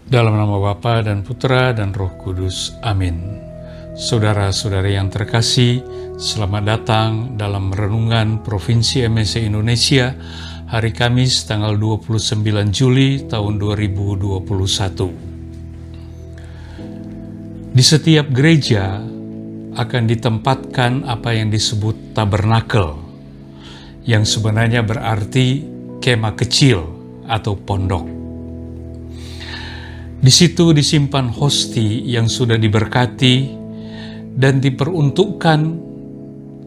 Dalam nama Bapa dan Putra dan Roh Kudus. Amin. Saudara-saudari yang terkasih, selamat datang dalam Renungan Provinsi MSC Indonesia hari Kamis tanggal 29 Juli tahun 2021. Di setiap gereja akan ditempatkan apa yang disebut tabernakel, yang sebenarnya berarti kemah kecil atau pondok. Di situ disimpan hosti yang sudah diberkati dan diperuntukkan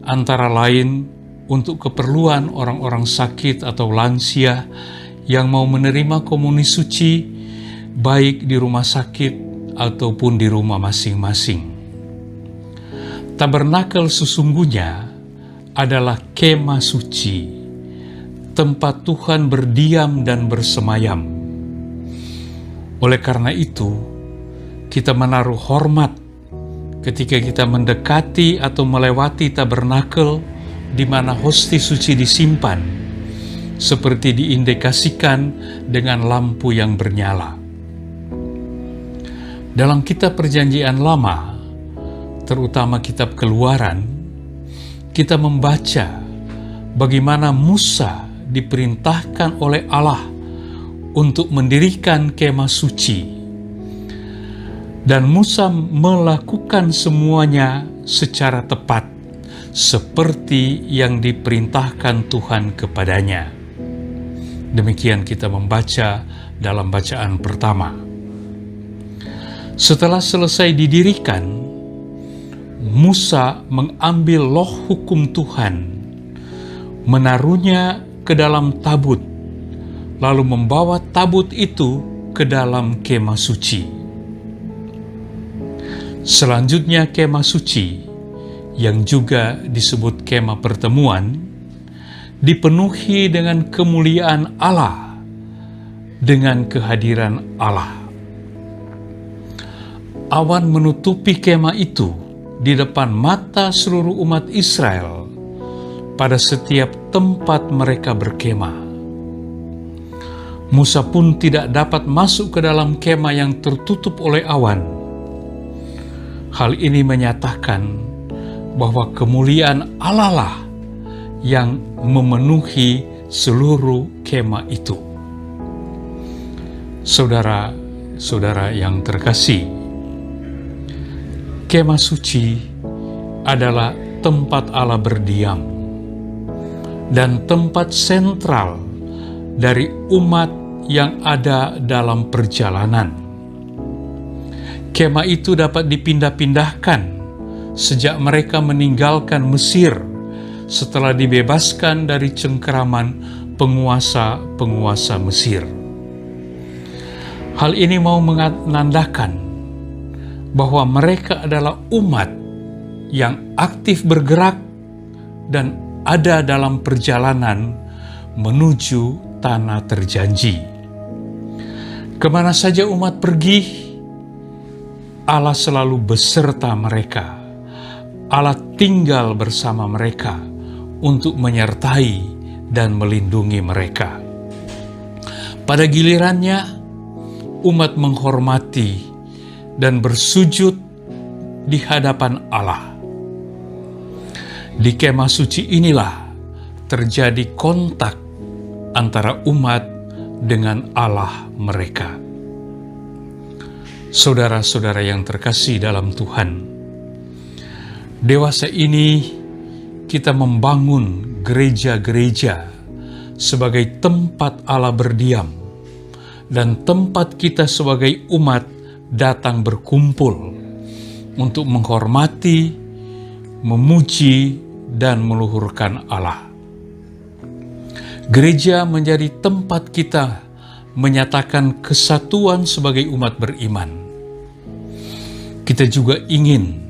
antara lain untuk keperluan orang-orang sakit atau lansia yang mau menerima komuni suci, baik di rumah sakit ataupun di rumah masing-masing. Tabernakel sesungguhnya adalah kemah suci, tempat Tuhan berdiam dan bersemayam. Oleh karena itu, kita menaruh hormat ketika kita mendekati atau melewati tabernakel di mana hosti suci disimpan, seperti diindikasikan dengan lampu yang bernyala. Dalam kitab Perjanjian Lama, terutama kitab Keluaran, kita membaca bagaimana Musa diperintahkan oleh Allah untuk mendirikan kemah suci. Dan Musa melakukan semuanya secara tepat, seperti yang diperintahkan Tuhan kepadanya. Demikian kita membaca dalam bacaan pertama. Setelah selesai didirikan, Musa mengambil loh hukum Tuhan, menaruhnya ke dalam tabut, lalu membawa tabut itu ke dalam kemah suci. Selanjutnya kemah suci, yang juga disebut kemah pertemuan, dipenuhi dengan kemuliaan Allah, dengan kehadiran Allah. Awan menutupi kemah itu di depan mata seluruh umat Israel pada setiap tempat mereka berkemah. Musa pun tidak dapat masuk ke dalam kemah yang tertutup oleh awan. Hal ini menyatakan bahwa kemuliaan Allah lah yang memenuhi seluruh kemah itu. Saudara-saudara yang terkasih, kemah suci adalah tempat Allah berdiam dan tempat sentral dari umat yang ada dalam perjalanan. Kemah itu dapat dipindah-pindahkan sejak mereka meninggalkan Mesir setelah dibebaskan dari cengkeraman penguasa-penguasa Mesir. Hal ini mau menandakan bahwa mereka adalah umat yang aktif bergerak dan ada dalam perjalanan menuju tanah terjanji. Kemana saja umat pergi, Allah selalu beserta mereka. Allah tinggal bersama mereka untuk menyertai dan melindungi mereka. Pada gilirannya, umat menghormati dan bersujud di hadapan Allah. Di kemah suci inilah terjadi kontak antara umat dengan Allah mereka. Saudara-saudara yang terkasih dalam Tuhan, dewasa ini kita membangun gereja-gereja sebagai tempat Allah berdiam dan tempat kita sebagai umat datang berkumpul untuk menghormati, memuji, dan meluhurkan Allah. Gereja menjadi tempat kita menyatakan kesatuan sebagai umat beriman. Kita juga ingin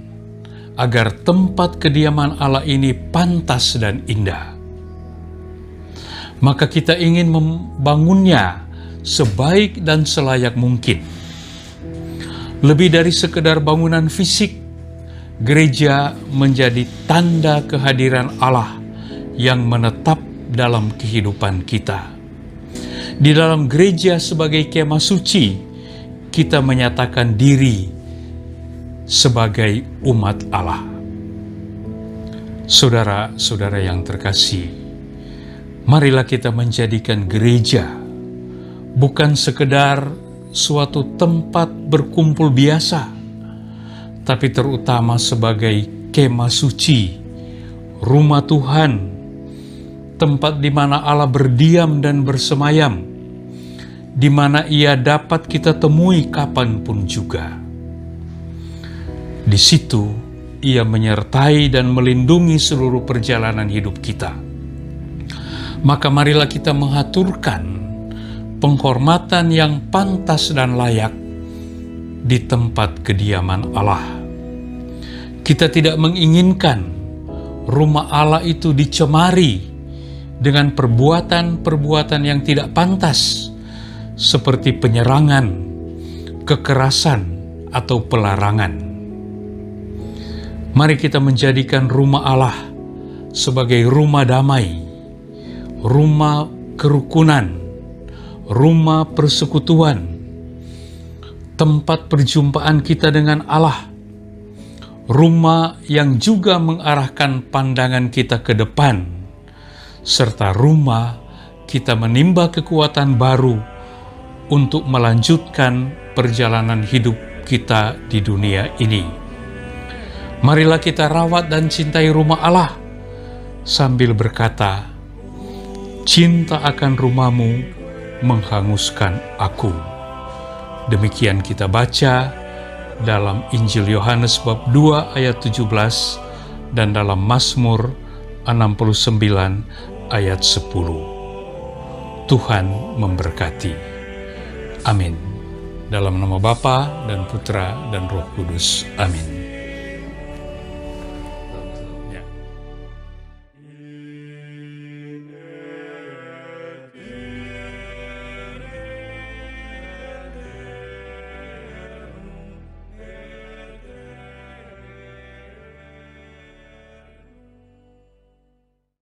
agar tempat kediaman Allah ini pantas dan indah. Maka kita ingin membangunnya sebaik dan selayak mungkin. Lebih dari sekedar bangunan fisik, gereja menjadi tanda kehadiran Allah yang menetap dalam kehidupan kita. Di dalam gereja sebagai kemah suci, kita menyatakan diri sebagai umat Allah. Saudara-saudara yang terkasih, marilah kita menjadikan gereja bukan sekedar suatu tempat berkumpul biasa, tapi terutama sebagai kemah suci, rumah Tuhan, tempat di mana Allah berdiam dan bersemayam, di mana Ia dapat kita temui kapanpun juga. Di situ Ia menyertai dan melindungi seluruh perjalanan hidup kita. Maka marilah kita mengaturkan penghormatan yang pantas dan layak di tempat kediaman Allah. Kita tidak menginginkan rumah Allah itu dicemari dengan perbuatan-perbuatan yang tidak pantas, seperti penyerangan, kekerasan, atau pelarangan. Mari kita menjadikan rumah Allah sebagai rumah damai, rumah kerukunan, rumah persekutuan, tempat perjumpaan kita dengan Allah, rumah yang juga mengarahkan pandangan kita ke depan, serta rumah kita menimba kekuatan baru untuk melanjutkan perjalanan hidup kita di dunia ini. Marilah kita rawat dan cintai rumah Allah sambil berkata, "Cinta akan rumahmu menghanguskan aku." Demikian kita baca dalam Injil Yohanes bab 2 ayat 17 dan dalam Mazmur 69 ayat 10. Tuhan memberkati. Amin. Dalam nama Bapa dan Putra dan Roh Kudus. Amin.